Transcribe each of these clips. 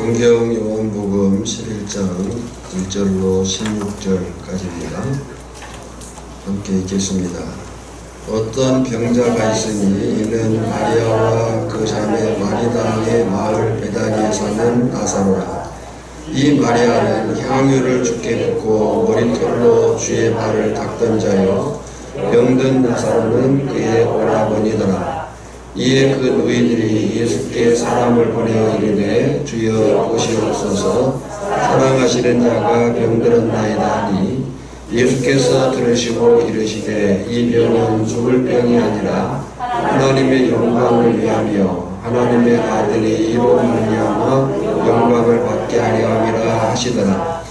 성경 요한복음 11장 1절로 16절까지입니다. 함께 읽겠습니다. 어떤 병자가 있으니 이는 마리아와 그 자매 마리다의 마을 베다니에 사는 나사로라. 이 마리아는 향유를 주께 붓고 머리털로 주의 발을 닦던 자요, 병든 나사로는 그의 오라버니더라. 이에 그 노인들이 예수께 사람을 보내어 이르되 주여 보시옵소서, 사랑하시는 자가 병들었나이다 하니 예수께서 들으시고 이르시되 이 병은 죽을 병이 아니라 하나님의 영광을 위하며 하나님의 아들이 이로 말미암아 영광을 받게 하려 함이라 하시더라.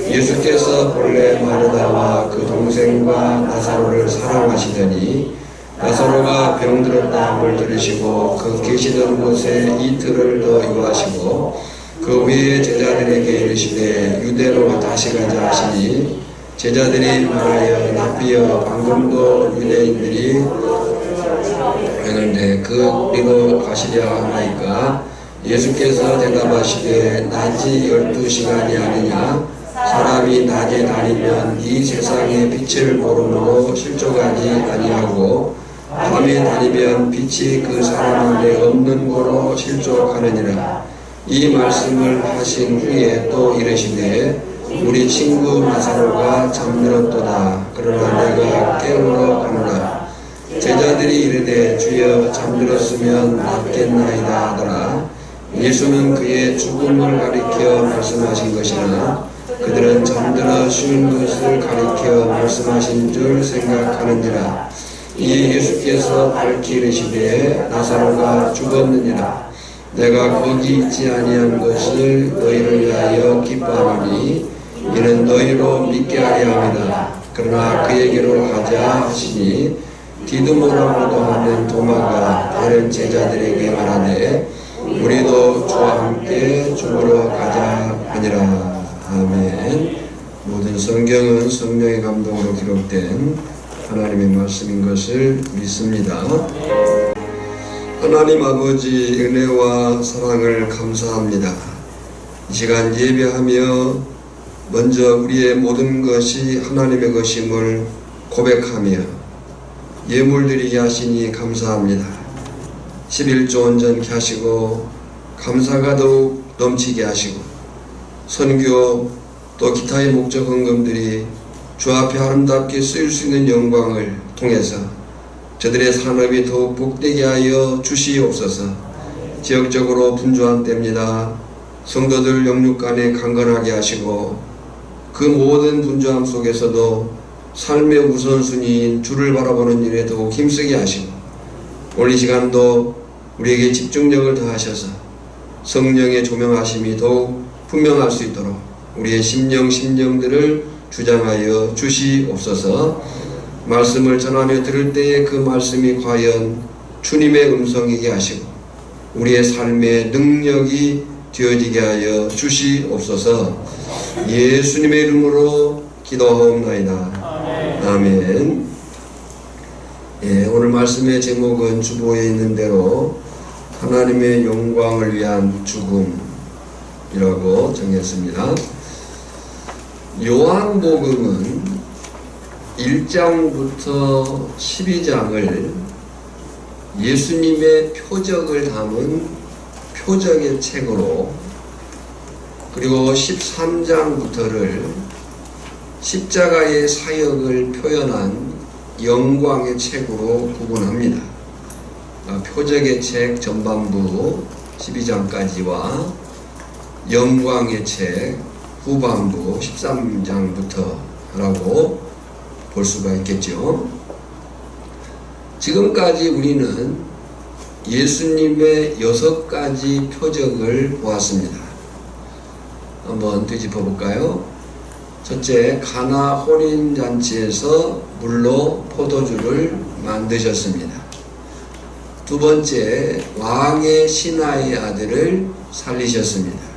예수께서 본래 마르다와 그 동생과 나사로를 사랑하시더니 나사로가 병들었다 함을 들으시고 그 계시던 곳에 이틀을 더 유하시고 그 후에 제자들에게 이르시되 유대로 다시 가자 하시니 제자들이 말하여 납비여 방금도 유대인들이 하는데 그리로 가시려 하나이까. 예수께서 대답하시되 낮이 12시간이 아니냐. 사람이 낮에 다니면 이 세상의 빛을 모르므로 실족하지 아니하고 밤에 다니면 빛이 그 사람 안에 없는 고로 실족하느니라. 이 말씀을 하신 후에 또 이르시되 우리 친구 나사로가 잠들었도다. 그러나 내가 깨우러 가노라. 제자들이 이르되 주여 잠들었으면 낫겠나이다 하더라. 예수는 그의 죽음을 가리켜 말씀하신 것이나 그들은 잠들어 쉬는 것을 가리켜 말씀하신 줄 생각하는지라. 이에 예수께서 밝히 이르시되 나사로가 죽었느니라. 내가 거기 있지 아니한 것을 너희를 위하여 기뻐하노니 이는 너희로 믿게 하려 함이다. 그러나 그에게로 가자 하시니 디두모라고도 하는 도마가 다른 제자들에게 말하되 우리도 주와 함께 죽으러 가자 하니라. 아멘. 모든 성경은 성령의 감동으로 기록된 하나님의 말씀인 것을 믿습니다. 하나님 아버지 은혜와 사랑을 감사합니다. 이 시간 예배하며 먼저 우리의 모든 것이 하나님의 것임을 고백하며 예물드리게 하시니 감사합니다. 11조 온전케 하시고 감사가 더욱 넘치게 하시고 선교 또 기타의 목적 헌금들이 주 앞에 아름답게 쓰일 수 있는 영광을 통해서 저들의 산업이 더욱 복되게 하여 주시옵소서. 지역적으로 분주한 때입니다. 성도들 영육간에 강건하게 하시고 그 모든 분주함 속에서도 삶의 우선순위인 주를 바라보는 일에 더욱 힘쓰게 하시고 오늘 이 시간도 우리에게 집중력을 더하셔서 성령의 조명하심이 더욱 분명할 수 있도록 우리의 심령들을 주장하여 주시옵소서. 말씀을 전하며 들을 때에 그 말씀이 과연 주님의 음성이게 하시고 우리의 삶의 능력이 되어지게 하여 주시옵소서. 예수님의 이름으로 기도하옵나이다. 아멘. 예, 오늘 말씀의 제목은 주보에 있는 대로 하나님의 영광을 위한 죽음이라고 정했습니다. 요한복음은 1장부터 12장을 예수님의 표적을 담은 표적의 책으로, 그리고 13장부터를 십자가의 사역을 표현한 영광의 책으로 구분합니다. 표적의 책 전반부 12장까지와 영광의 책 후반부 13장부터라고 볼 수가 있겠죠. 지금까지 우리는 예수님의 6가지 표적을 보았습니다. 한번 되짚어 볼까요? 첫째, 가나 혼인잔치에서 물로 포도주를 만드셨습니다. 두 번째, 왕의 신하의 아들을 살리셨습니다.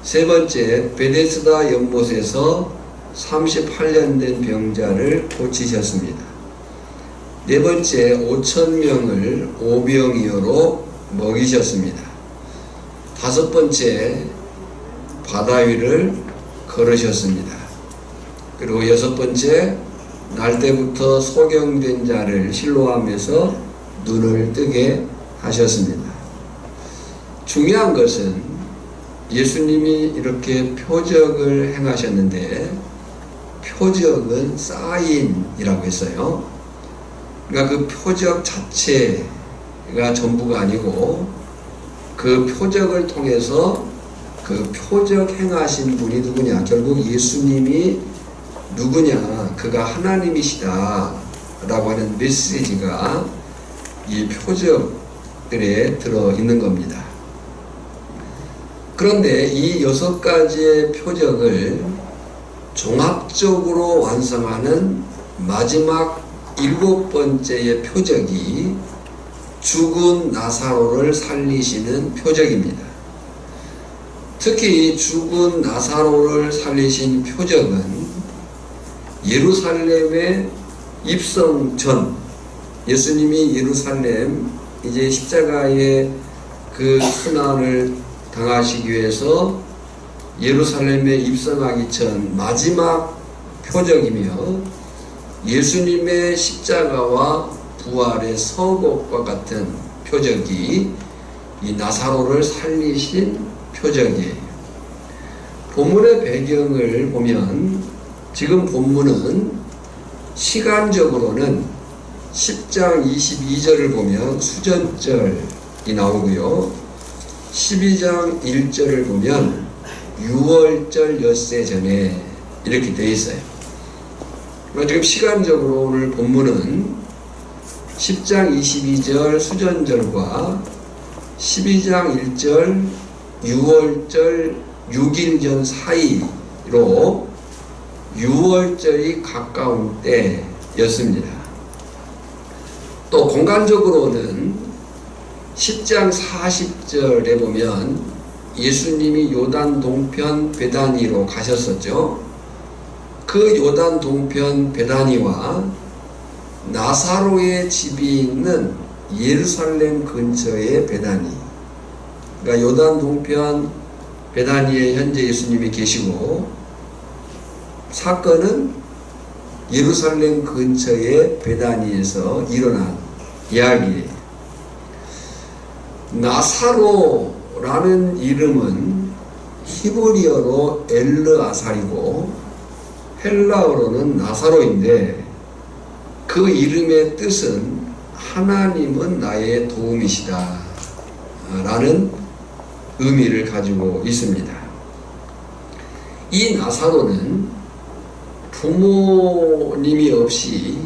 세 번째, 베데스다 연못에서 38년 된 병자를 고치셨습니다. 네 번째, 5,000명을 오병이어로 먹이셨습니다. 5번째 바다 위를 걸으셨습니다. 그리고 6번째 날 때부터 소경된 자를 실로암에서 눈을 뜨게 하셨습니다. 중요한 것은 예수님이 이렇게 표적을 행하셨는데 표적은 사인이라고 했어요. 그러니까 그 표적 자체가 전부가 아니고 그 표적을 통해서 그 표적 행하신 분이 누구냐? 결국 예수님이 누구냐? 그가 하나님이시다 라고 하는 메시지가 이 표적들에 들어있는 겁니다. 그런데 이 6가지의 표적을 종합적으로 완성하는 마지막 7번째의 표적이 죽은 나사로를 살리시는 표적입니다. 특히 죽은 나사로를 살리신 표적은 예루살렘에 입성 전, 예수님이 예루살렘 이제 십자가의 그 순환을 당하시기 위해서 예루살렘에 입성하기 전 마지막 표적이며 예수님의 십자가와 부활의 서곡과 같은 표적이 이 나사로를 살리신 표적이에요. 본문의 배경을 보면 지금 본문은 시간적으로는 10장 22절을 보면 수전절이 나오고요. 12장 1절을 보면 6월절 엿새 전에 이렇게 되어 있어요. 지금 시간적으로 오늘 본문은 10장 22절 수전절과 12장 1절 6월절 6일 전 사이로 6월절이 가까운 때였습니다. 또 공간적으로는 10장 40절에 보면 예수님이 요단 동편 베다니로 가셨었죠. 그 요단 동편 베다니와 나사로의 집이 있는 예루살렘 근처의 베다니, 그러니까 요단 동편 베다니에 현재 예수님이 계시고 사건은 예루살렘 근처의 베다니에서 일어난 이야기예요. 나사로라는 이름은 히브리어로 엘르아살이고 헬라어로는 나사로인데 그 이름의 뜻은 하나님은 나의 도움이시다 라는 의미를 가지고 있습니다. 이 나사로는 부모님이 없이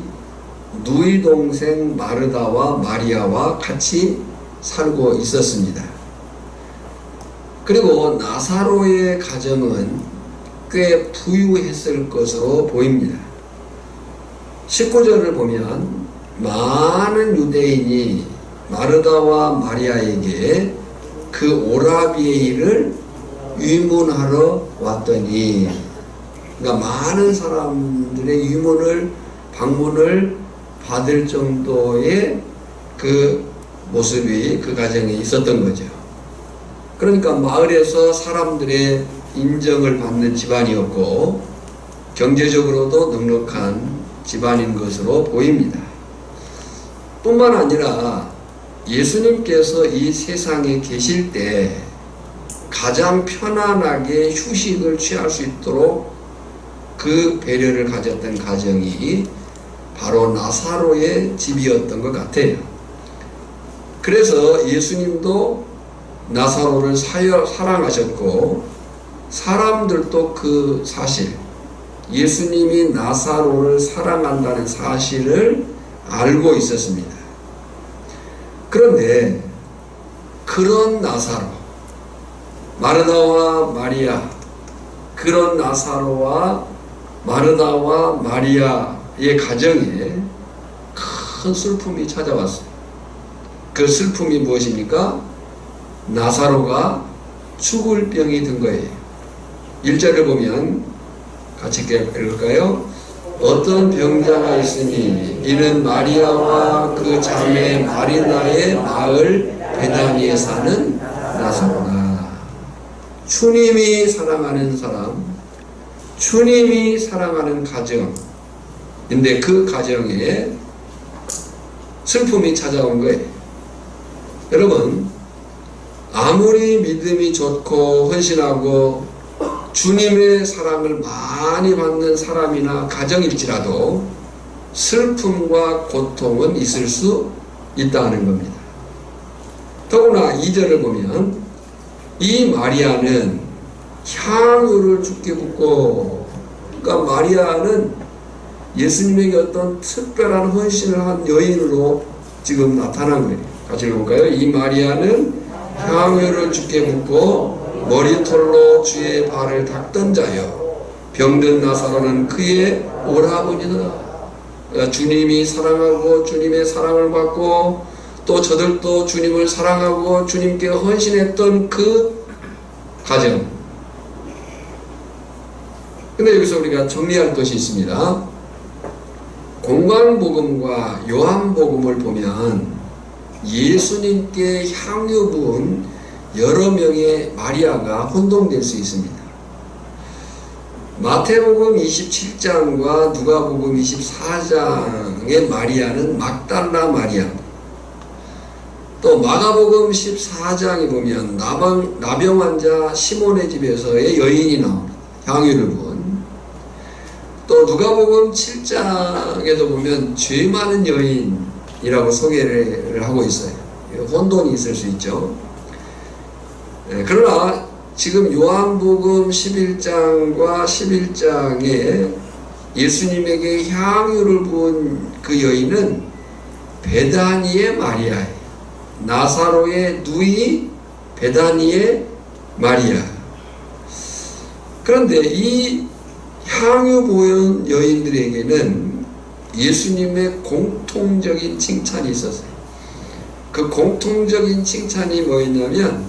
누이 동생 마르다와 마리아와 같이 살고 있었습니다. 그리고 나사로의 가정은 꽤 부유했을 것으로 보입니다. 19절을 보면 많은 유대인이 마르다와 마리아에게 그 오라비의 일을 위문하러 왔더니, 그러니까 많은 사람들의 방문을 받을 정도의 그 모습이 그 가정에 있었던 거죠. 그러니까 마을에서 사람들의 인정을 받는 집안이었고 경제적으로도 넉넉한 집안인 것으로 보입니다. 뿐만 아니라 예수님께서 이 세상에 계실 때 가장 편안하게 휴식을 취할 수 있도록 그 배려를 가졌던 가정이 바로 나사로의 집이었던 것 같아요. 그래서 예수님도 나사로를 사랑하셨고 사람들도 그 사실, 예수님이 나사로를 사랑한다는 사실을 알고 있었습니다. 그런데 그런 나사로, 마르다와 마리아, 그런 나사로와 마르다와 마리아의 가정에 큰 슬픔이 찾아왔어요. 그 슬픔이 무엇입니까? 나사로가 죽을 병이 든 거예요. 1절을 보면 같이 읽을까요? 어떤 병자가 있으니 이는 마리아와 그 자매 마리나의 마을 베다니에 사는 나사로라. 주님이 사랑하는 사람, 주님이 사랑하는 가정인데 그 가정에 슬픔이 찾아온 거예요. 여러분, 아무리 믿음이 좋고 헌신하고 주님의 사랑을 많이 받는 사람이나 가정일지라도 슬픔과 고통은 있을 수 있다는 겁니다. 더구나 2절을 보면 이 마리아는 향유를 주께 붓고, 그러니까 마리아는 예수님에게 어떤 특별한 헌신을 한 여인으로 지금 나타난 거예요. 같이 읽어볼까요? 이 마리아는 향유를 주께 붓고 머리털로 주의 발을 닦던 자여, 병든 나사로는 그의 오라버니더라. 그러니까 주님이 사랑하고 주님의 사랑을 받고 또 저들도 주님을 사랑하고 주님께 헌신했던 그 가정. 근데 여기서 우리가 정리할 것이 있습니다. 공관복음과 요한복음을 보면 예수님께 향유 부은 여러 명의 마리아가 혼동될 수 있습니다. 마태복음 27장과 누가복음 24장의 마리아는 막달라 마리아, 또 마가복음 14장에 보면 나병 환자 시몬의 집에서의 여인이 나옵니다. 향유를 부은. 또 누가복음 7장에도 보면 죄 많은 여인이라고 소개를 하고 있어요. 혼돈이 있을 수 있죠. 그러나 지금 요한복음 11장과 11장에 예수님에게 향유를 부은 그 여인은 베다니의 마리아예요. 나사로의 누이 베다니의 마리아. 그런데 이 향유 부은 여인들에게는 예수님의 공통적인 칭찬이 있었어요. 그 공통적인 칭찬이 뭐였냐면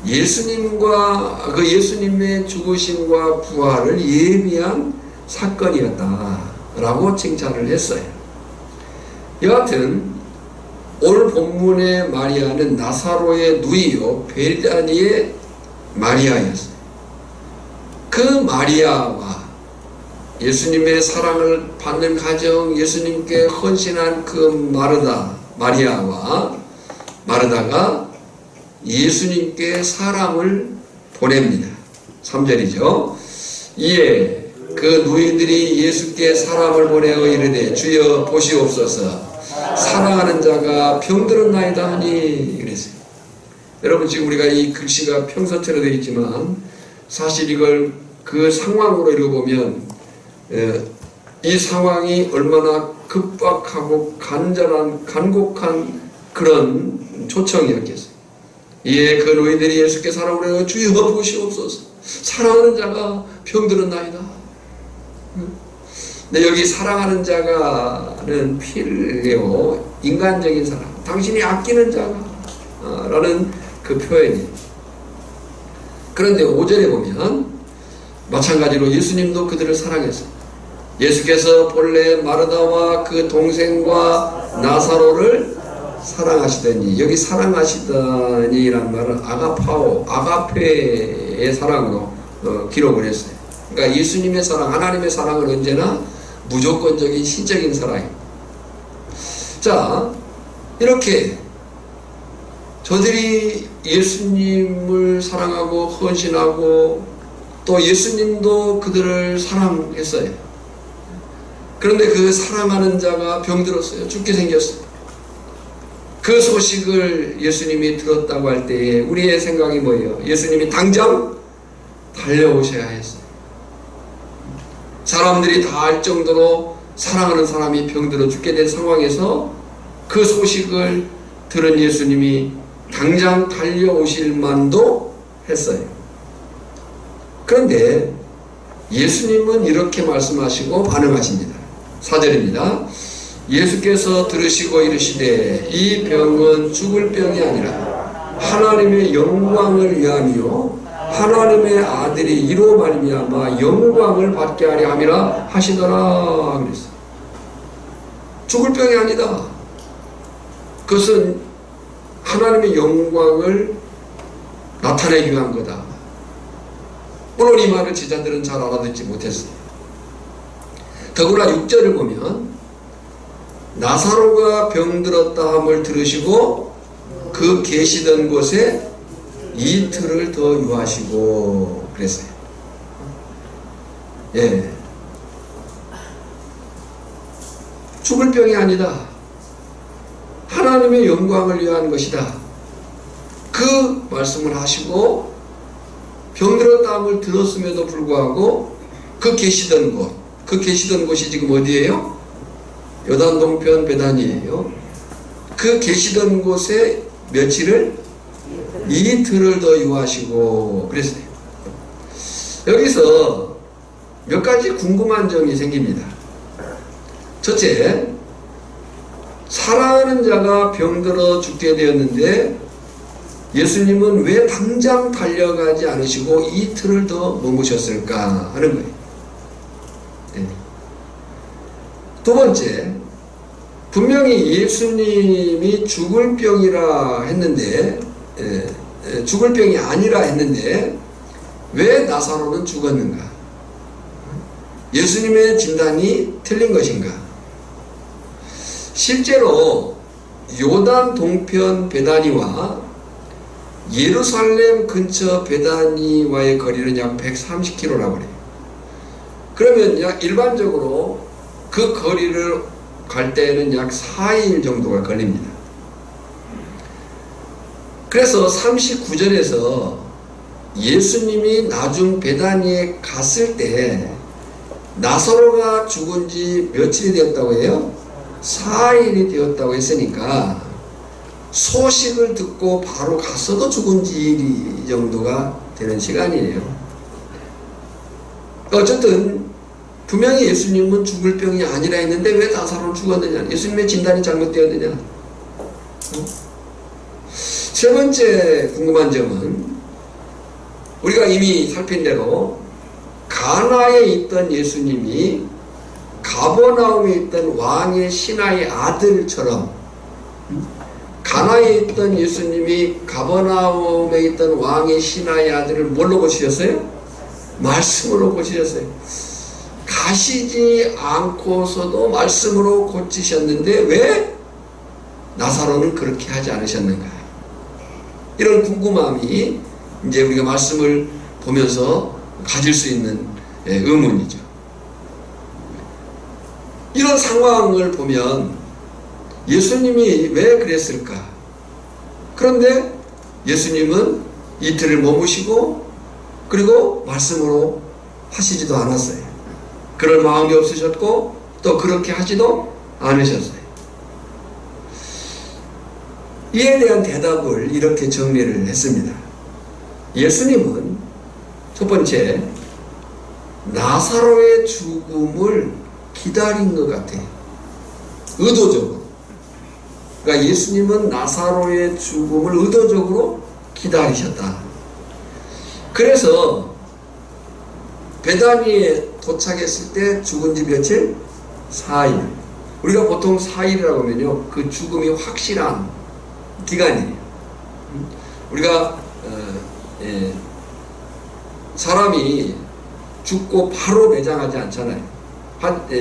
예수님의 죽으심과 부활을 예비한 사건이었다라고 칭찬을 했어요. 여하튼 오늘 본문의 마리아는 나사로의 누이요 베다니의 마리아였어요. 그 마리아와 예수님의 사랑을 받는 가정, 예수님께 헌신한 그 마리아와 마르다가 예수님께 사람을 보냅니다. 3절이죠. 이에 그 누이들이 예수께 사람을 보내어 이르되 주여 보시옵소서, 사랑하는 자가 병들었나이다 하니 그랬어요. 여러분, 지금 우리가 이 글씨가 평서체로 되어 있지만 사실 이걸 그 상황으로 읽어보면 이 상황이 얼마나 급박하고 간곡한 그런 초청이었겠어요. 이에 그 노인들이 예수께 사람을 보내어 주여 보시옵소서, 사랑하는 자가 병들었나이다. 근데 여기 사랑하는 자가는 필레오, 인간적인 사랑, 당신이 아끼는 자가 라는 그 표현이에요. 그런데 5절에 보면 마찬가지로 예수님도 그들을 사랑했어요. 예수께서 본래 마르다와 그 동생과 나사로를 사랑하시더니, 여기 사랑하시더니라는 말은 아가파오, 아가페의 사랑으로 기록을 했어요. 그러니까 예수님의 사랑, 하나님의 사랑은 언제나 무조건적인 신적인 사랑입니다. 자, 이렇게 저들이 예수님을 사랑하고 헌신하고 또 예수님도 그들을 사랑했어요. 그런데 그 사랑하는 자가 병들었어요. 죽게 생겼어요. 그 소식을 예수님이 들었다고 할 때에 우리의 생각이 뭐예요? 예수님이 당장 달려오셔야 했어요. 사람들이 다 알 정도로 사랑하는 사람이 병들어 죽게 된 상황에서 그 소식을 들은 예수님이 당장 달려오실 만도 했어요. 그런데 예수님은 이렇게 말씀하시고 반응하십니다. 4절입니다. 예수께서 들으시고 이르시되 이 병은 죽을 병이 아니라 하나님의 영광을 위함이요 하나님의 아들이 이로 말미암아 영광을 받게 하려 함이라 하시더라 그랬어요. 죽을 병이 아니다. 그것은 하나님의 영광을 나타내기 위한 거다. 물론 이 말을 제자들은 잘 알아듣지 못했어요. 더구나 6절을 보면 나사로가 병들었다 함을 들으시고 그 계시던 곳에 이틀을 더 유하시고 그랬어요. 예. 죽을 병이 아니다. 하나님의 영광을 위한 것이다. 그 말씀을 하시고 병들었다함을 들었음에도 불구하고 그 계시던 곳이 지금 어디예요? 요단 동편 베다니예요. 그 계시던 곳에 며칠을 이틀을 더 유하시고 그랬어요. 여기서 몇 가지 궁금한 점이 생깁니다. 첫째, 사랑하는 자가 병들어 죽게 되었는데 예수님은 왜 당장 달려가지 않으시고 이틀을 더 머무셨을까 하는 거예요. 네. 두 번째, 분명히 예수님이 죽을 병이라 했는데 죽을 병이 아니라 했는데 왜 나사로는 죽었는가? 예수님의 진단이 틀린 것인가? 실제로 요단 동편 베다니와 예루살렘 근처 베다니와의 거리는 약 130km라고 그래요. 그러면 약 일반적으로 그 거리를 갈 때에는 약 4일 정도가 걸립니다. 그래서 39절에서 예수님이 나중 베다니에 갔을 때 나사로가 죽은 지 며칠이 되었다고 해요? 4일이 되었다고 했으니까 소식을 듣고 바로 갔어도 죽은 지 2일 정도가 되는 시간이에요. 어쨌든 분명히 예수님은 죽을 병이 아니라 했는데 왜 나사로는 죽었느냐? 예수님의 진단이 잘못되었느냐? 세 번째 궁금한 점은 우리가 이미 살핀 대로 가나에 있던 예수님이 가버나움에 있던 왕의 신하의 아들처럼 가나에 있던 예수님이 가버나움에 있던 왕의 신하의 아들을 뭘로 고치셨어요? 말씀으로 고치셨어요. 가시지 않고서도 말씀으로 고치셨는데 왜 나사로는 그렇게 하지 않으셨는가? 이런 궁금함이 이제 우리가 말씀을 보면서 가질 수 있는 의문이죠. 이런 상황을 보면 예수님이 왜 그랬을까? 그런데 예수님은 이틀을 머무시고 그리고 말씀으로 하시지도 않았어요. 그럴 마음이 없으셨고 또 그렇게 하지도 않으셨어요. 이에 대한 대답을 이렇게 정리를 했습니다. 예수님은 첫 번째, 나사로의 죽음을 기다린 것 같아요. 의도적으로. 그러니까 예수님은 나사로의 죽음을 의도적으로 기다리셨다. 그래서 베다니에 도착했을 때 죽은 지 며칠? 4일. 우리가 보통 4일이라고 하면요, 그 죽음이 확실한 기간이에요. 우리가 사람이 죽고 바로 매장하지 않잖아요.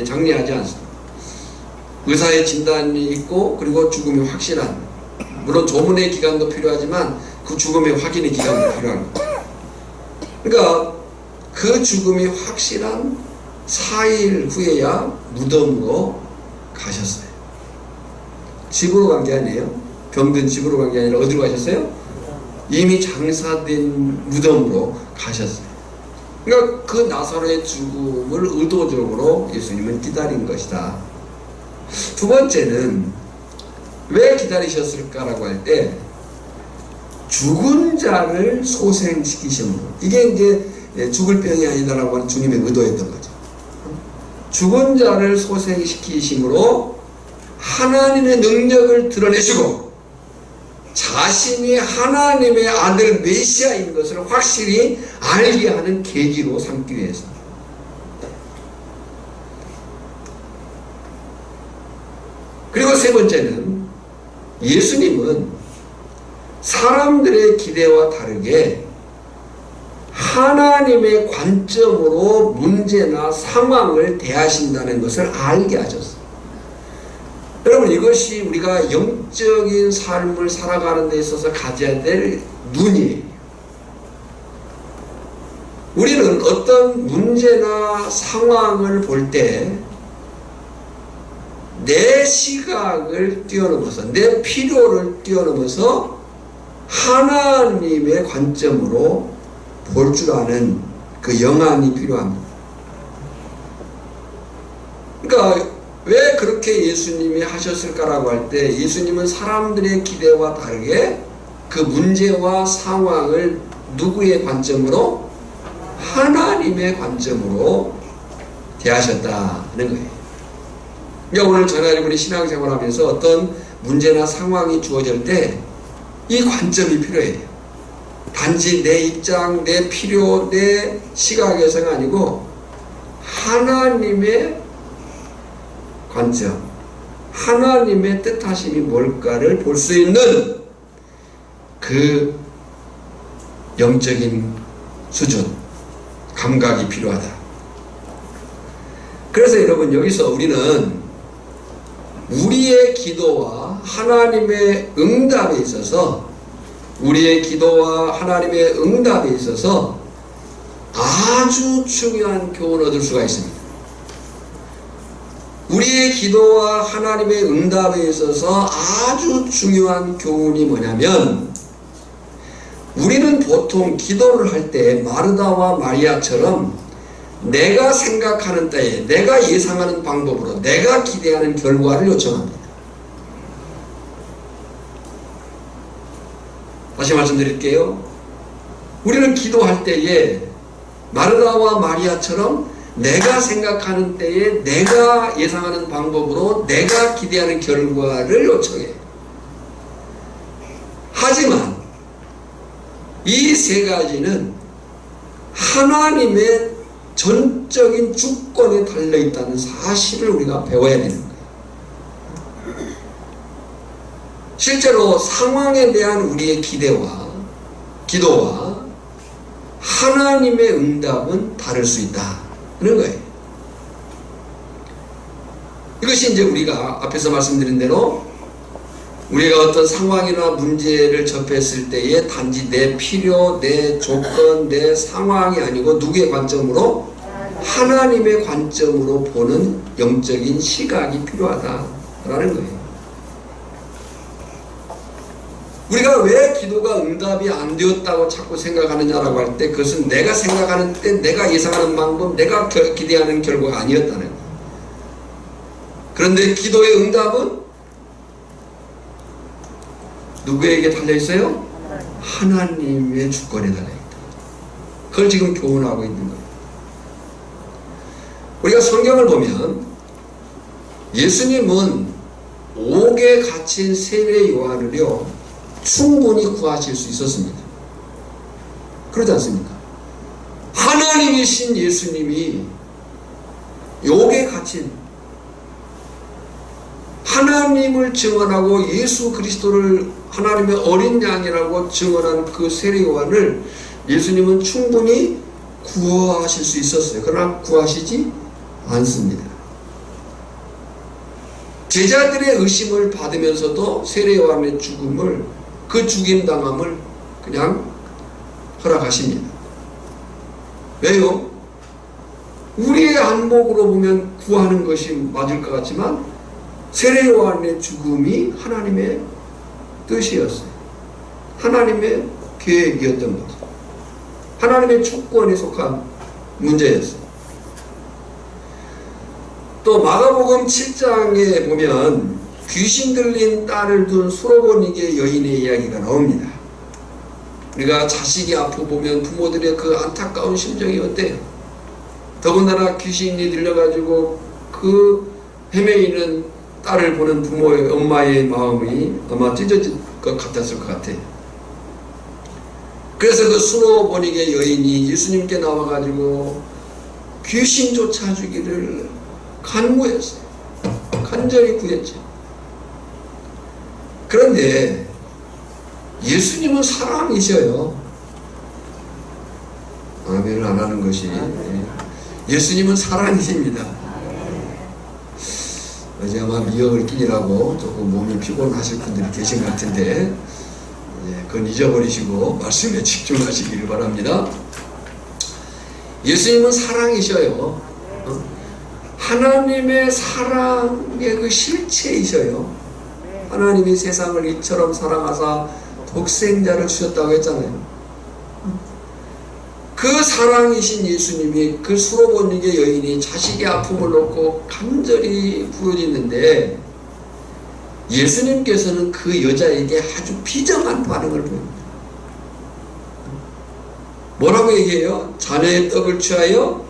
장례하지 않습니다. 의사의 진단이 있고 그리고 죽음이 확실한, 물론 조문의 기간도 필요하지만 그 죽음의 확인의 기간도 필요한 거예요. 그러니까 그 죽음이 확실한 4일 후에야 무덤으로 가셨어요. 집으로 간 게 아니에요. 병든 집으로 간 게 아니라 어디로 가셨어요? 이미 장사된 무덤으로 가셨어요. 그러니까 그 나사로의 죽음을 의도적으로 예수님은 기다린 것이다. 두 번째는 왜 기다리셨을까라고 할 때 죽은 자를 소생시키심으로, 이게 이제 죽을 병이 아니다라고 하는 주님의 의도였던 거죠. 죽은 자를 소생시키심으로 하나님의 능력을 드러내시고 자신이 하나님의 아들 메시아인 것을 확실히 알게 하는 계기로 삼기 위해서. 그리고 세 번째는 예수님은 사람들의 기대와 다르게 하나님의 관점으로 문제나 상황을 대하신다는 것을 알게 하셨어요. 여러분, 이것이 우리가 영적인 삶을 살아가는 데 있어서 가져야 될 눈이에요. 우리는 어떤 문제나 상황을 볼 때 내 시각을 뛰어넘어서, 내 필요를 뛰어넘어서 하나님의 관점으로 볼 줄 아는 그 영안이 필요합니다. 그러니까 왜 그렇게 예수님이 하셨을까라고 할 때, 예수님은 사람들의 기대와 다르게 그 문제와 상황을 누구의 관점으로? 하나님의 관점으로 대하셨다는 거예요. 그러니까 오늘 저나 여러분이 신앙생활하면서 어떤 문제나 상황이 주어질 때 이 관점이 필요해요. 단지 내 입장, 내 필요, 내 시각에서가 아니고 하나님의 관점, 하나님의 뜻하심이 뭘까를 볼 수 있는 그 영적인 수준, 감각이 필요하다. 그래서 여러분, 여기서 우리는 우리의 기도와 하나님의 응답에 있어서, 우리의 기도와 하나님의 응답에 있어서 아주 중요한 교훈을 얻을 수가 있습니다. 우리의 기도와 하나님의 응답에 있어서 아주 중요한 교훈이 뭐냐면, 우리는 보통 기도를 할 때 마르다와 마리아처럼 내가 생각하는 때에, 내가 예상하는 방법으로, 내가 기대하는 결과를 요청합니다. 다시 말씀드릴게요. 우리는 기도할 때에 마르다와 마리아처럼 내가 생각하는 때에 내가 예상하는 방법으로 내가 기대하는 결과를 요청해요. 하지만 이 세 가지는 하나님의 전적인 주권에 달려있다는 사실을 우리가 배워야 되는 거예요. 실제로 상황에 대한 우리의 기도와 하나님의 응답은 다를 수 있다는 거예요. 이것이 이제 우리가 앞에서 말씀드린 대로 우리가 어떤 상황이나 문제를 접했을 때에 단지 내 필요, 내 조건, 내 상황이 아니고 누구의 관점으로? 하나님의 관점으로 보는 영적인 시각이 필요하다라는 거예요. 우리가 왜 기도가 응답이 안 되었다고 자꾸 생각하느냐라고 할 때, 그것은 내가 생각하는 때, 내가 예상하는 방법, 내가 기대하는 결과가 아니었다는 거예요. 그런데 기도의 응답은 누구에게 달려있어요? 하나님의 주권에 달려있다. 그걸 지금 교훈하고 있는 거예요. 우리가 성경을 보면 예수님은 옥에 갇힌 세례 요한을요 충분히 구하실 수 있었습니다. 그러지 않습니까? 하나님이신 예수님이 옥에 갇힌, 하나님을 증언하고 예수 그리스도를 하나님의 어린 양이라고 증언한 그 세례 요한을 예수님은 충분히 구하실 수 있었어요. 그러나 구하시지 않습니다. 제자들의 의심을 받으면서도 세례 요한의 죽음을, 그 죽임당함을 그냥 허락하십니다. 왜요? 우리의 안목으로 보면 구하는 것이 맞을 것 같지만 세례 요한의 죽음이 하나님의 뜻이었어요. 하나님의 계획이었던 거죠. 하나님의 주권에 속한 문제였어요. 또 마가복음 7장에 보면 귀신 들린 딸을 둔 수로보니게 여인의 이야기가 나옵니다. 우리가 자식이 아프고 보면 부모들의 그 안타까운 심정이 어때요? 더군다나 귀신이 들려가지고 그 헤매이는 딸을 보는 부모의, 엄마의 마음이 아마 찢어질 것 같았을 것 같아요. 그래서 그 수로보니게 여인이 예수님께 나와가지고 귀신 쫓아주기를 간구했어요. 간절히 구했죠. 그런데 예수님은 사람이셔요. 아멘을 안 하는 것이. 예수님은 사랑이십니다. 어제 아마 미역을 끼니라고 조금 몸이 피곤하실 분들이 계신 것 같은데, 그건 잊어버리시고 말씀에 집중하시기를 바랍니다. 예수님은 사랑이셔요. 하나님의 사랑의 그 실체이셔요. 하나님이 세상을 이처럼 사랑하사 독생자를 주셨다고 했잖아요. 그 사랑이신 예수님이 그 수로보니게 여인이 자식의 아픔을 놓고 간절히 부르짖는데, 예수님께서는 그 여자에게 아주 비정한 반응을 보입니다. 뭐라고 얘기해요? 자네의 떡을 취하여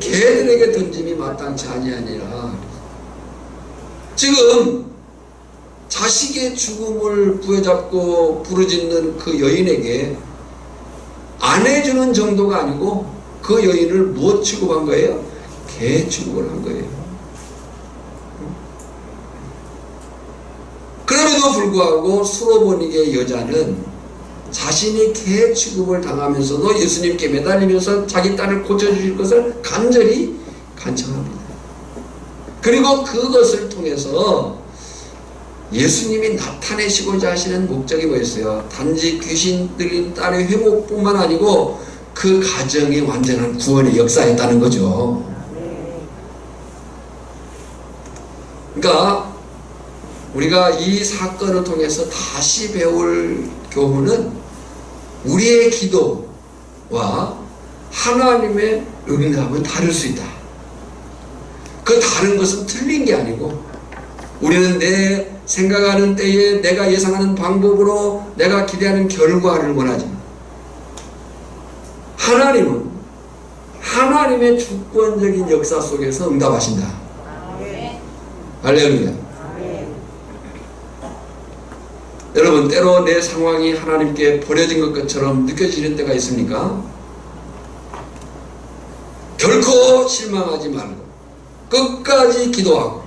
개들에게 던짐이 마땅치 아니하니라. 지금 자식의 죽음을 부여잡고 부르짖는 그 여인에게 안 해주는 정도가 아니고 그 여인을 무엇 취급한 거예요? 개 취급을 한 거예요. 그럼에도 불구하고 수로보니게 여자는 자신이 개 취급을 당하면서도 예수님께 매달리면서 자기 딸을 고쳐주실 것을 간절히 간청합니다. 그리고 그것을 통해서 예수님이 나타내시고자 하시는 목적이 뭐였어요? 단지 귀신 들린 딸의 회복뿐만 아니고 그 가정의 완전한 구원의 역사였다는 거죠. 그러니까 우리가 이 사건을 통해서 다시 배울 교훈은 우리의 기도와 하나님의 응답은 다를 수 있다. 그 다른 것은 틀린 게 아니고, 우리는 내 생각하는 때에 내가 예상하는 방법으로 내가 기대하는 결과를 원하지. 하나님은 하나님의 주권적인 역사 속에서 응답하신다. 할렐루야. 여러분, 때로 내 상황이 하나님께 버려진 것처럼 느껴지는 때가 있습니까? 결코 실망하지 말고 끝까지 기도하고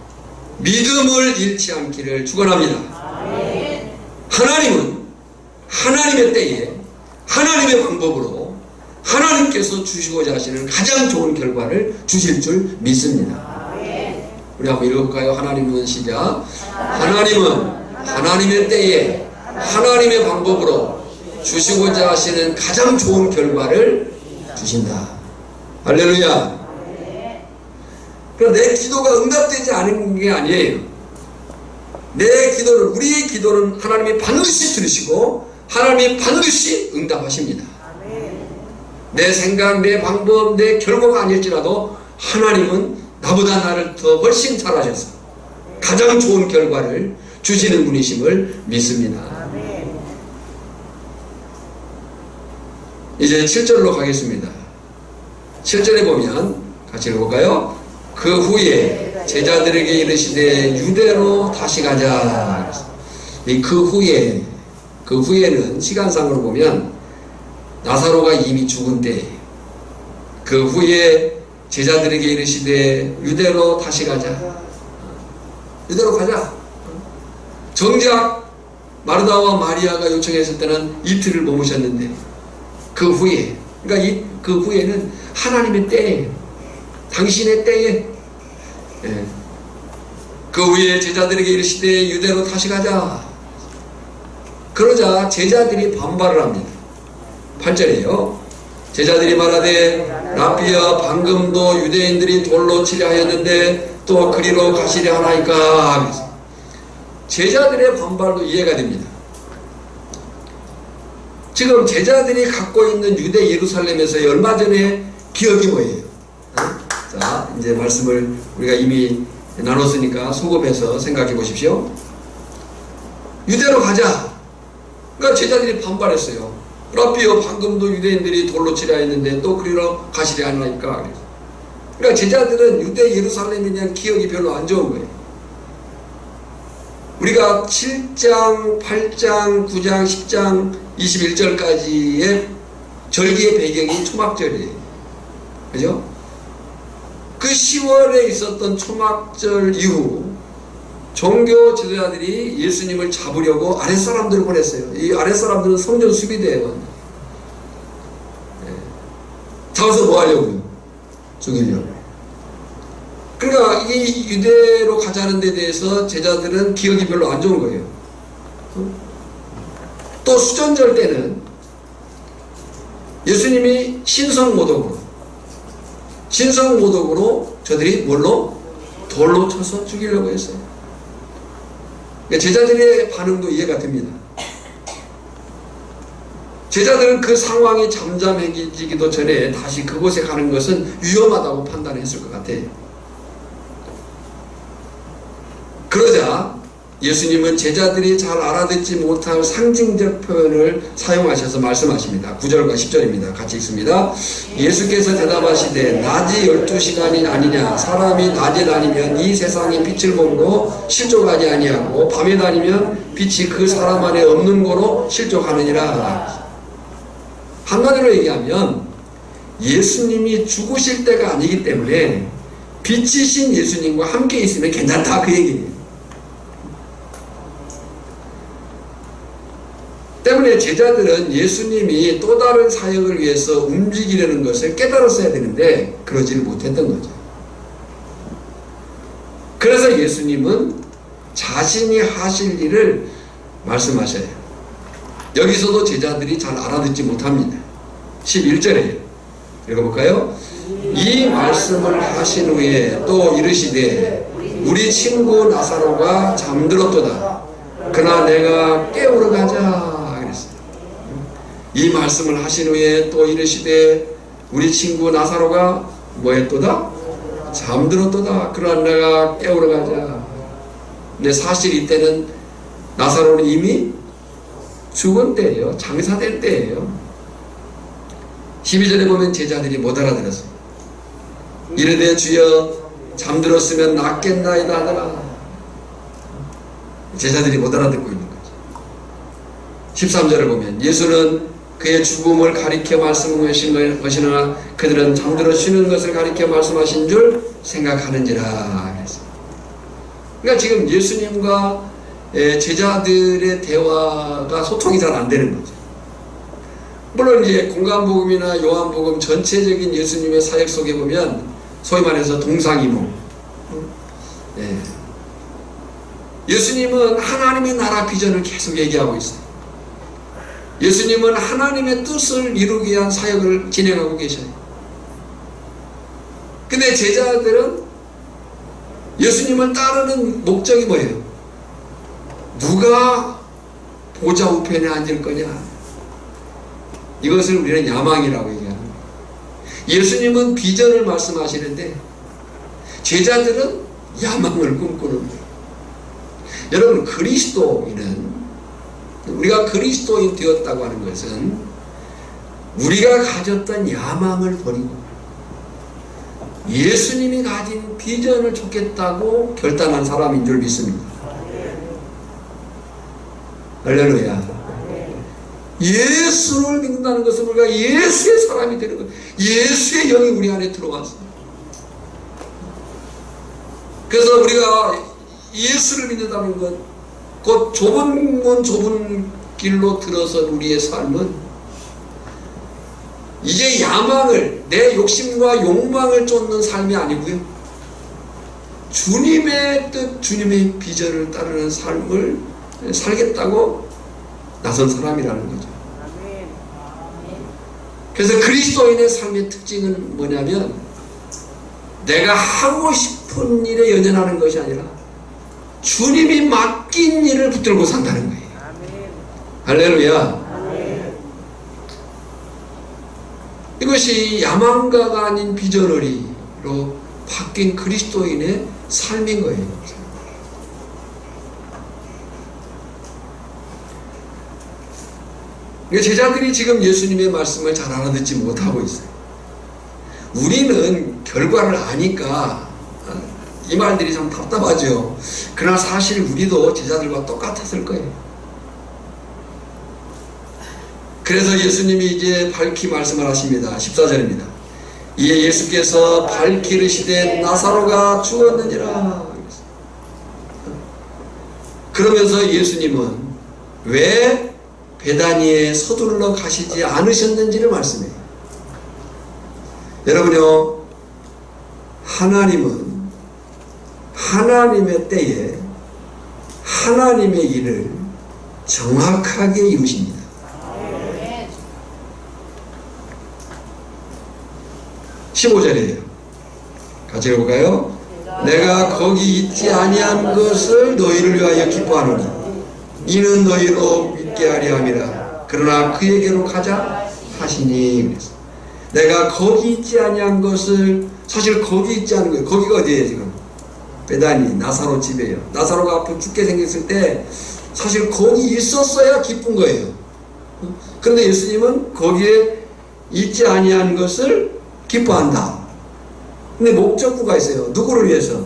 믿음을 잃지 않기를 축원합니다. 하나님은 하나님의 때에 하나님의 방법으로 하나님께서 주시고자 하시는 가장 좋은 결과를 주실 줄 믿습니다. 우리 한번 읽어볼까요? 하나님은 시작. 하나님은 하나님의 때에 하나님의 방법으로 주시고자 하시는 가장 좋은 결과를 주신다. 할렐루야. 그럼 내 기도가 응답되지 않은 게 아니에요. 내 기도를, 우리의 기도는 하나님이 반드시 들으시고 하나님이 반드시 응답하십니다. 내 생각, 내 방법, 내 결과가 아닐지라도 하나님은 나보다 나를 더 훨씬 잘하셔서 가장 좋은 결과를 주시는 분이심을 믿습니다. 이제 7절로 가겠습니다. 7절에 보면 같이 읽어볼까요? 그 후에 제자들에게 이르시되 유대로 다시 가자. 이 그 후에는 시간상으로 보면 나사로가 이미 죽은 때예요. 그 후에 제자들에게 이르시되 유대로 다시 가자. 유대로 가자. 정작 마르다와 마리아가 요청했을 때는 이틀을 머무셨는데, 그 후에, 그러니까 그 후에는 하나님의 때예요. 당신의 때에. 그 후에 제자들에게 이르시되 유대로 다시 가자. 그러자 제자들이 반발을 합니다. 8절이에요. 제자들이 말하되 라비야, 방금도 유대인들이 돌로 치려 하였는데 또 그리로 가시려 하나이까. 제자들의 반발도 이해가 됩니다. 지금 제자들이 갖고 있는 유대 예루살렘에서 얼마 전에 기억이 뭐예요? 자, 이제 말씀을 우리가 이미 나눴으니까 소급해서 생각해 보십시오. 유대로 가자. 그러니까 제자들이 반발했어요. 라비여, 방금도 유대인들이 돌로 치려 했는데 또 그리로 가시려 하나이까. 그러니까 제자들은 유대 예루살렘에 대한 기억이 별로 안 좋은 거예요. 우리가 7장, 8장, 9장, 10장, 21절까지의 절기의 배경이 초막절이에요. 그죠? 그 10월에 있었던 초막절 이후 종교 지도자들이 예수님을 잡으려고 아랫사람들을 보냈어요. 이 아랫사람들은 성전 수비대예요. 잡아서 뭐 하려고요? 죽이려고. 그러니까 이 유대로 가자는 데 대해서 제자들은 기억이 별로 안 좋은 거예요. 또 수전절 때는 예수님이 신성모독으로 저들이 뭘로? 돌로 쳐서 죽이려고 했어요. 그러니까 제자들의 반응도 이해가 됩니다. 제자들은 그 상황이 잠잠해지기도 전에 다시 그곳에 가는 것은 위험하다고 판단했을 것 같아요. 그러자 예수님은 제자들이 잘 알아듣지 못할 상징적 표현을 사용하셔서 말씀하십니다. 9절과 10절입니다. 같이 읽습니다. 예수께서 대답하시되 낮이 12시간이 아니냐 사람이 낮에 다니면 이 세상의 빛을 보므로 실족하지 아니하고 밤에 다니면 빛이 그 사람 안에 없는 거로 실족하느니라. 한마디로 얘기하면 예수님이 죽으실 때가 아니기 때문에 빛이신 예수님과 함께 있으면 괜찮다 그 얘기예요. 때문에 제자들은 예수님이 또 다른 사역을 위해서 움직이려는 것을 깨달았어야 되는데 그러지를 못했던 거죠. 그래서 예수님은 자신이 하실 일을 말씀하셔요. 여기서도 제자들이 잘 알아듣지 못합니다. 11절에 읽어볼까요? 이 말씀을 하신 후에 또 이르시되 우리 친구 나사로가 잠들었도다. 그러나 내가 깨우러 가자 그랬어요. 이 말씀을 하신 후에 또 이르시되 우리 친구 나사로가 뭐했도다? 잠들었도다. 그러나 내가 깨우러 가자. 근데 사실 이때는 나사로는 이미 죽은 때예요. 장사된 때예요. 12절에 보면 제자들이 못 알아들었어요. 이르되 주여 잠들었으면 낫겠나이다 하더라. 제자들이 못 알아듣고 있는 거죠. 13절을 보면 예수는 그의 죽음을 가리켜 말씀하신 것이나 그들은 잠들어 쉬는 것을 가리켜 말씀하신 줄 생각하는지라 그랬어요. 그러니까 지금 예수님과 제자들의 대화가 소통이 잘 안 되는 거죠. 물론 이제 공간복음이나 요한복음 전체적인 예수님의 사역 속에 보면 소위 말해서 동상이몽. 예수님은 하나님의 나라 비전을 계속 얘기하고 있어요. 예수님은 하나님의 뜻을 이루기 위한 사역을 진행하고 계셔요. 근데 제자들은 예수님을 따르는 목적이 뭐예요? 누가 보좌 우편에 앉을 거냐? 이것을 우리는 야망이라고 얘기하는 거예요. 예수님은 비전을 말씀하시는데 제자들은 야망을 꿈꾸는 거예요. 여러분 그리스도인은 우리가 그리스도인 되었다고 하는 것은 우리가 가졌던 야망을 버리고 예수님이 가진 비전을 쫓겠다고 결단한 사람인 줄 믿습니다. 할렐루야. 예수를 믿는다는 것은 우리가 예수의 사람이 되는 거예요. 예수의 영이 우리 안에 들어왔어요. 그래서 우리가 예수를 믿는다는 것, 곧 좁은 문 좁은 길로 들어선 우리의 삶은 이제 야망을, 내 욕심과 욕망을 쫓는 삶이 아니고요, 주님의 뜻, 주님의 비전을 따르는 삶을 살겠다고 나선 사람이라는 거죠. 그래서 그리스도인의 삶의 특징은 뭐냐면 내가 하고 싶은 일에 연연하는 것이 아니라 주님이 맡긴 일을 붙들고 산다는 거예요. 할렐루야. 이것이 야망가가 아닌 비전어리로 바뀐 그리스도인의 삶인 거예요. 제자들이 지금 예수님의 말씀을 잘 알아듣지 못하고 있어요. 우리는 결과를 아니까 이 말들이 참 답답하죠. 그러나 사실 우리도 제자들과 똑같았을 거예요. 그래서 예수님이 이제 밝히 말씀을 하십니다. 14절입니다. 이에 예수께서 밝히 이르시되 나사로가 죽었느니라. 그러면서 예수님은 왜 베다니에 서둘러 가시지 않으셨는지를 말씀해요. 여러분요, 하나님은 하나님의 때에 하나님의 일을 정확하게 이루십니다. 15절이에요. 같이 읽어볼까요? 내가 거기 있지 아니한 것을 너희를 위하여 기뻐하노니 이는 너희로 믿게 하려 함이라. 그러나 그에게로 가자 하시니. 그래서 내가 거기 있지 아니한 것을, 사실 거기 있지 않은 거예요. 거기가 어디예요 지금? 베다니 나사로 집이에요. 나사로가 아파 죽게 생겼을 때 사실 거기 있었어야 기쁜 거예요. 그런데 예수님은 거기에 있지 아니한 것을 기뻐한다. 근데 목적구가 있어요. 누구를 위해서?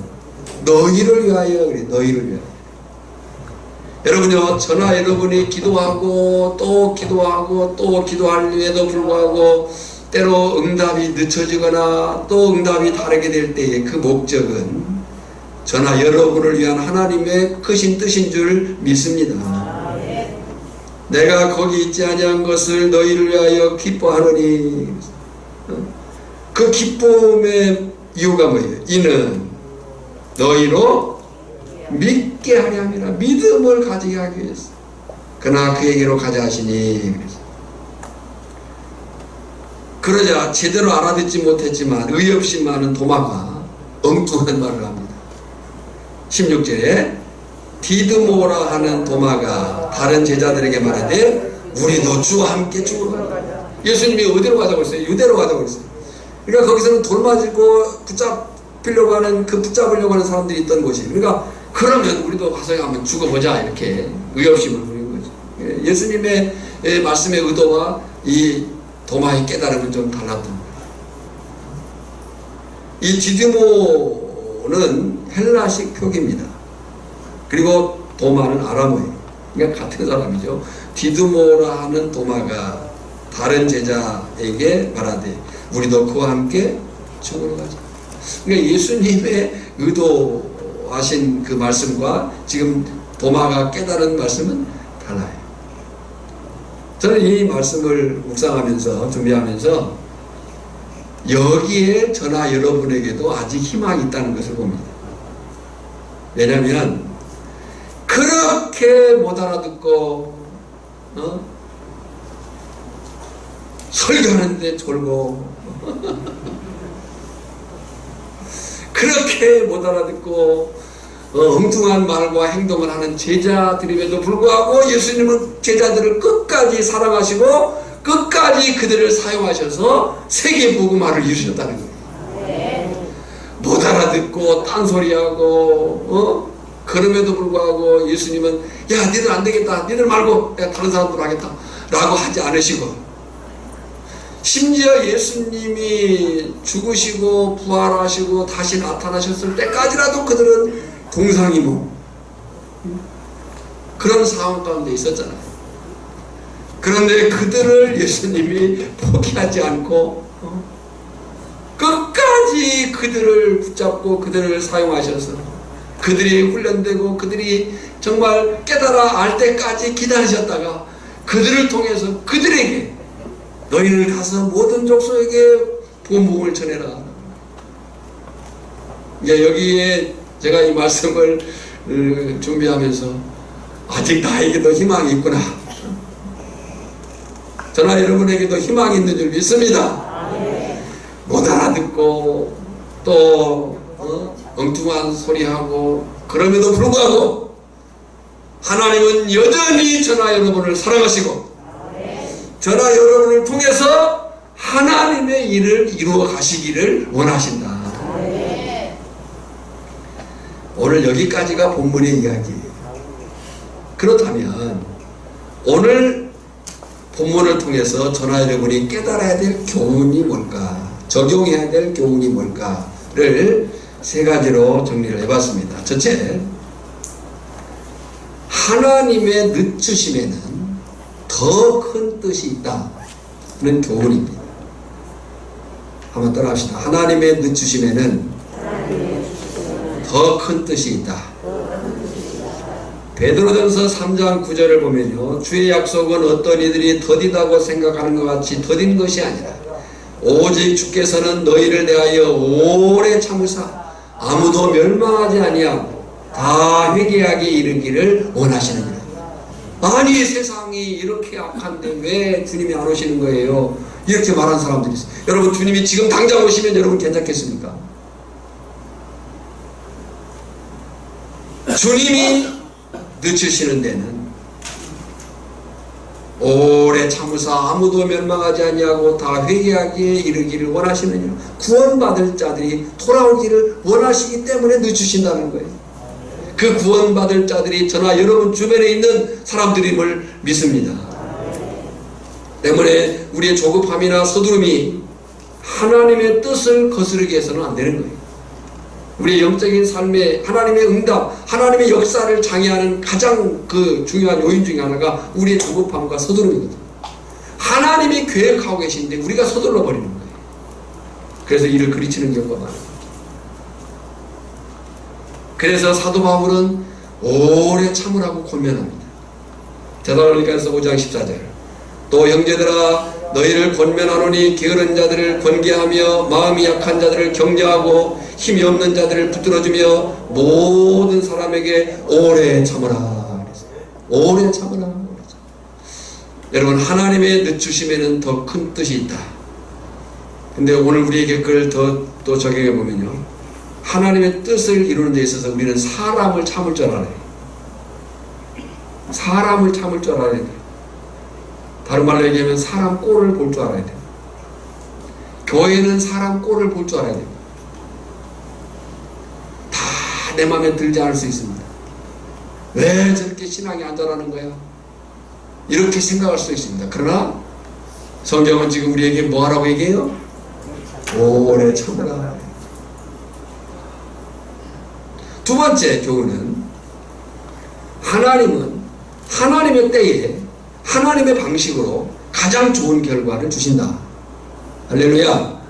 너희를 위하여. 그래, 너희를 위하여. 여러분요, 저나 여러분이 기도하고 또 기도하고 또 기도할에도 불구하고 때로 응답이 늦춰지거나 또 응답이 다르게 될 때의 그 목적은 저나 여러분을 위한 하나님의 크신 뜻인 줄 믿습니다. 내가 거기 있지 아니한 것을 너희를 위하여 기뻐하노니. 그 기쁨의 이유가 뭐예요? 이는 너희로 믿게 하려 함이라. 믿음을 가지게 하기 위해서. 그러나 그에게로 가자 하시니. 그러자 제대로 알아듣지 못했지만 의 없이 많은 도마가 엉뚱한 말을 합니다. 16절에 디드모라 하는 도마가 다른 제자들에게 말하되 우리도 주와 함께 죽으러 가자. 예수님이 어디로 가자고 했어요? 유대로 가자고 했어요. 그러니까 거기서는 돌 맞고 붙잡으려고 하는, 그 붙잡으려고 하는 사람들이 있던 곳이. 그러니까 그러면 우리도 가서 한번 죽어보자, 이렇게 의협심을 부리는 거죠. 예수님의 말씀의 의도와 이 도마의 깨달음은 좀 달랐던 거예요. 이 디드모는 헬라식 표기입니다. 그리고 도마는 아람어예요. 그러니까 같은 사람이죠. 디드모라 하는 도마가 다른 제자에게 말하되 우리도 그와 함께 죽으러 가자. 그러니까 예수님의 의도하신 그 말씀과 지금 도마가 깨달은 말씀은 달라요. 저는 이 말씀을 묵상하면서 준비하면서 여기에 저나 여러분에게도 아직 희망이 있다는 것을 봅니다. 왜냐하면 그렇게 못 알아듣고 설교하는데 졸고 그렇게 못 알아듣고 엉뚱한 말과 행동을 하는 제자들임에도 불구하고 예수님은 제자들을 끝까지 사랑하시고 끝까지 그들을 사용하셔서 세계 복음화를 이루셨다는 거예요. 못 알아듣고 딴소리하고 그럼에도 불구하고 예수님은 야 니들 안 되겠다, 니들 말고 내가 다른 사람들 하겠다 라고 하지 않으시고, 심지어 예수님이 죽으시고 부활하시고 다시 나타나셨을 때까지라도 그들은 동상이모 그런 상황 가운데 있었잖아요. 그런데 그들을 예수님이 포기하지 않고 끝까지 그들을 붙잡고 그들을 사용하셔서 그들이 훈련되고 그들이 정말 깨달아 알 때까지 기다리셨다가 그들을 통해서 그들에게 너희는 가서 모든 족속에게 복음을 전해라. 여기에 제가 이 말씀을 준비하면서 아직 나에게도 희망이 있구나, 저나 여러분에게도 희망이 있는 줄 믿습니다. 못 알아듣고 또 엉뚱한 소리하고 그럼에도 불구하고 하나님은 여전히 저나 여러분을 사랑하시고 저나 여러분을 통해서 하나님의 일을 이루어 가시기를 원하신다. 오늘 여기까지가 본문의 이야기예요. 그렇다면 오늘 본문을 통해서 저나 여러분이 깨달아야 될 교훈이 뭘까, 적용해야 될 교훈이 뭘까를 세 가지로 정리를 해봤습니다. 첫째, 하나님의 늦추심에는 더 큰 뜻이 있다는 교훈입니다. 한번 따라합시다. 하나님의 늦추심에는 더 큰 뜻이 있다. 베드로전서 3장 9절을 보면요, 주의 약속은 어떤 이들이 더디다고 생각하는 것 같이 더딘 것이 아니라 오직 주께서는 너희를 대하여 오래 참으사 아무도 멸망하지 아니하고 다 회개하게 이르기를 원하시느니라. 아니 세상이 이렇게 악한데 왜 주님이 안 오시는 거예요? 이렇게 말하는 사람들이 있어요. 여러분, 주님이 지금 당장 오시면 여러분 괜찮겠습니까? 주님이 늦추시는 데는 오래 참으사 아무도 멸망하지 아니하고 다 회개하기에 이르기를 원하시느니라. 구원받을 자들이 돌아오기를 원하시기 때문에 늦추신다는 거예요. 그 구원받을 자들이 저나 여러분 주변에 있는 사람들임을 믿습니다. 때문에 우리의 조급함이나 서두름이 하나님의 뜻을 거스르게 해서는 안 되는 거예요. 우리의 영적인 삶에 하나님의 응답, 하나님의 역사를 장애하는 가장 그 중요한 요인 중에 하나가 우리의 조급함과 서두름이거든요. 하나님이 계획하고 계신데 우리가 서둘러 버리는 거예요. 그래서 이를 그리치는 경우가 많아요. 그래서 사도 바울은 오래 참으라고 권면합니다. 데살로니가서 5장 14절. 또 형제들아 너희를 권면하노니 게으른 자들을 권계하며 마음이 약한 자들을 격려하고 힘이 없는 자들을 붙들어주며 모든 사람에게 오래 참으라. 오래 참으라. 여러분, 하나님의 늦추심에는 더 큰 뜻이 있다. 근데 오늘 우리에게 그걸 또 적용해 보면요, 하나님의 뜻을 이루는 데 있어서 우리는 사람을 참을 줄 알아야 돼요. 사람을 참을 줄 알아야 돼요. 다른 말로 얘기하면 사람 꼴을 볼 줄 알아야 돼요. 교회는 사람 꼴을 볼 줄 알아야 돼요. 다 내 마음에 들지 않을 수 있습니다. 왜 저렇게 신앙이 안 자라는 거야? 이렇게 생각할 수 있습니다. 그러나 성경은 지금 우리에게 뭐 하라고 얘기해요? 오래 참으라. 두 번째 교훈은 하나님은 하나님의 때에 하나님의 방식으로 가장 좋은 결과를 주신다. 할렐루야.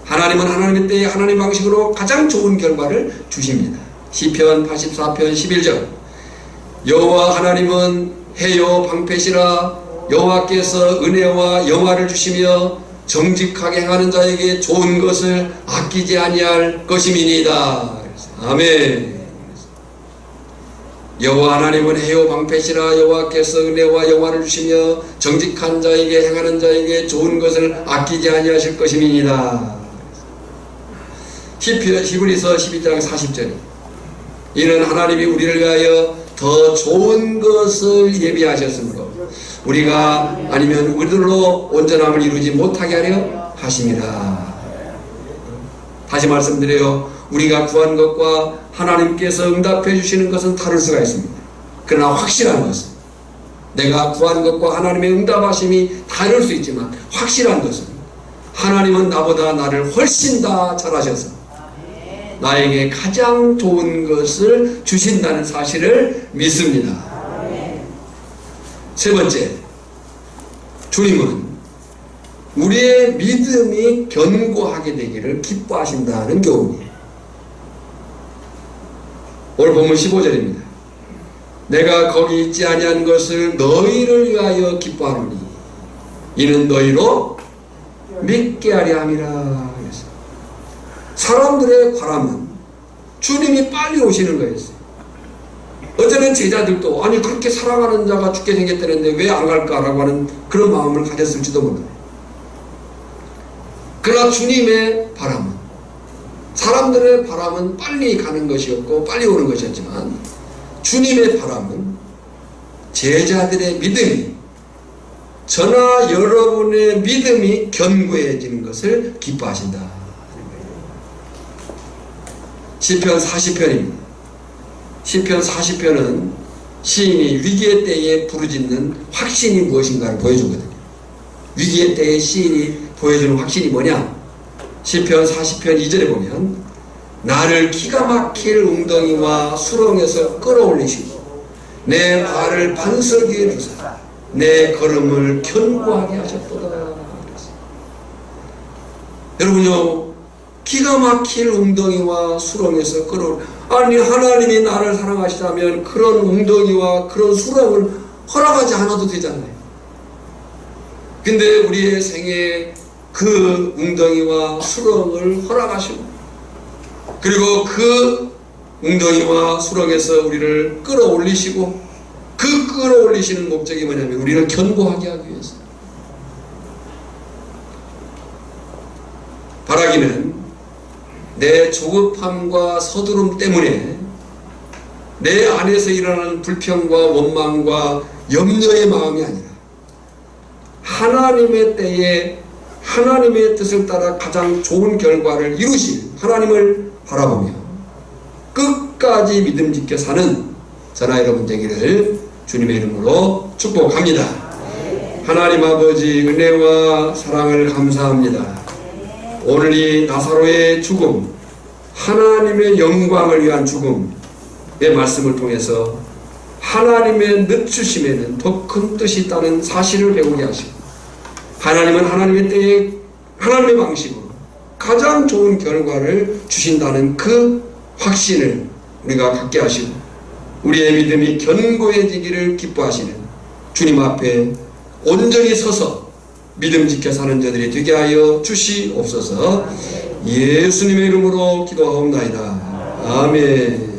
하나님은 하나님의 때에 하나님 방식으로 가장 좋은 결과를 주십니다. 시편 84편 11절. 여호와 하나님은 해요 방패시라. 여호와께서 은혜와 영화를 주시며 정직하게 행하는 자에게 좋은 것을 아끼지 아니할 것임이니이다. 아멘. 여호와 하나님은 해요 방패시라. 여호와께서 은혜와 영화를 주시며 정직한 자에게 행하는 자에게 좋은 것을 아끼지 아니하실 것임이니이다. 히브리서 12장 40절. 이는 하나님이 우리를 위하여 더 좋은 것을 예비하셨으므로 우리가 아니면 우리들로 온전함을 이루지 못하게 하려 하심이라. 다시 말씀드려요. 우리가 구한 것과 하나님께서 응답해 주시는 것은 다를 수가 있습니다. 그러나 확실한 것은, 내가 구한 것과 하나님의 응답하심이 다를 수 있지만 확실한 것은 하나님은 나보다 나를 훨씬 더 잘하셔서 나에게 가장 좋은 것을 주신다는 사실을 믿습니다. 세 번째, 주님은 우리의 믿음이 견고하게 되기를 기뻐하신다는 교훈이에요. 오늘 본문 15절입니다. 내가 거기 있지 아니한 것을 너희를 위하여 기뻐하노니 이는 너희로 믿게 하려 함이라. 사람들의 바람은 주님이 빨리 오시는 거였어요. 어제는 제자들도 아니 그렇게 사랑하는 자가 죽게 생겼다는데 왜 안 갈까라고 하는 그런 마음을 가졌을지도 몰라요. 그러나 주님의 바람은, 사람들의 바람은 빨리 가는 것이었고 빨리 오는 것이었지만 주님의 바람은 제자들의 믿음이, 저나 여러분의 믿음이 견고해지는 것을 기뻐하신다. 시편 40편입니다. 시편 40편은 시인이 위기의 때에 부르짖는 확신이 무엇인가를 보여주거든요. 위기의 때에 시인이 보여주는 확신이 뭐냐? 시편 40편 2절에 보면 나를 기가 막힐 웅덩이와 수렁에서 끌어올리시고 내 발을 반석 위에 두사 내 걸음을 견고하게 하셨도다. 여러분요, 기가 막힐 웅덩이와 수렁에서 아니 하나님이 나를 사랑하시다면 그런 웅덩이와 그런 수렁을 허락하지 않아도 되잖아요. 근데 우리의 생애 그 웅덩이와 수렁을 허락하시고, 그리고 그 웅덩이와 수렁에서 우리를 끌어올리시고, 그 끌어올리시는 목적이 뭐냐면 우리를 견고하게 하기 위해서. 바라기는 내 조급함과 서두름 때문에 내 안에서 일어나는 불평과 원망과 염려의 마음이 아니라 하나님의 때에 하나님의 뜻을 따라 가장 좋은 결과를 이루실 하나님을 바라보며 끝까지 믿음 지켜 사는 저나 여러분 되기를 주님의 이름으로 축복합니다. 하나님 아버지 은혜와 사랑을 감사합니다. 오늘 이 나사로의 죽음, 하나님의 영광을 위한 죽음의 말씀을 통해서 하나님의 늦추심에는 더 큰 뜻이 있다는 사실을 배우게 하시고, 하나님은 하나님의 때에 하나님의 방식으로 가장 좋은 결과를 주신다는 그 확신을 우리가 갖게 하시고, 우리의 믿음이 견고해지기를 기뻐하시는 주님 앞에 온전히 서서 믿음 지켜 사는 자들이 되게 하여 주시옵소서. 예수님의 이름으로 기도하옵나이다. 아멘.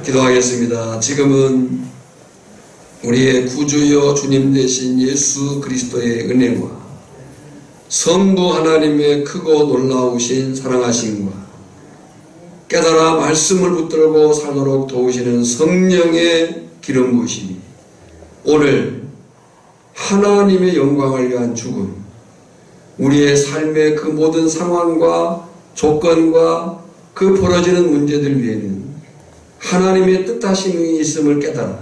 기도하겠습니다. 지금은 우리의 구주여 주님 되신 예수 그리스도의 은혜와 성부 하나님의 크고 놀라우신 사랑하심과 깨달아 말씀을 붙들고 살도록 도우시는 성령의 기름 부으심이 오늘 하나님의 영광을 위한 죽음, 우리의 삶의 그 모든 상황과 조건과 그 벌어지는 문제들 위에는 하나님의 뜻하심이 있음을 깨달아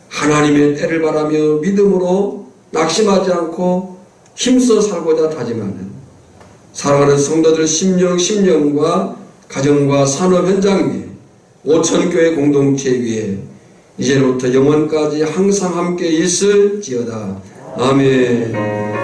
하나님의 때를 바라며 믿음으로 낙심하지 않고 힘써 살고자 다짐하는 사랑하는 성도들 심령과 가정과 산업 현장 위에 오천교회 공동체 위에 이제부터 영원까지 항상 함께 있을지어다. 아멘.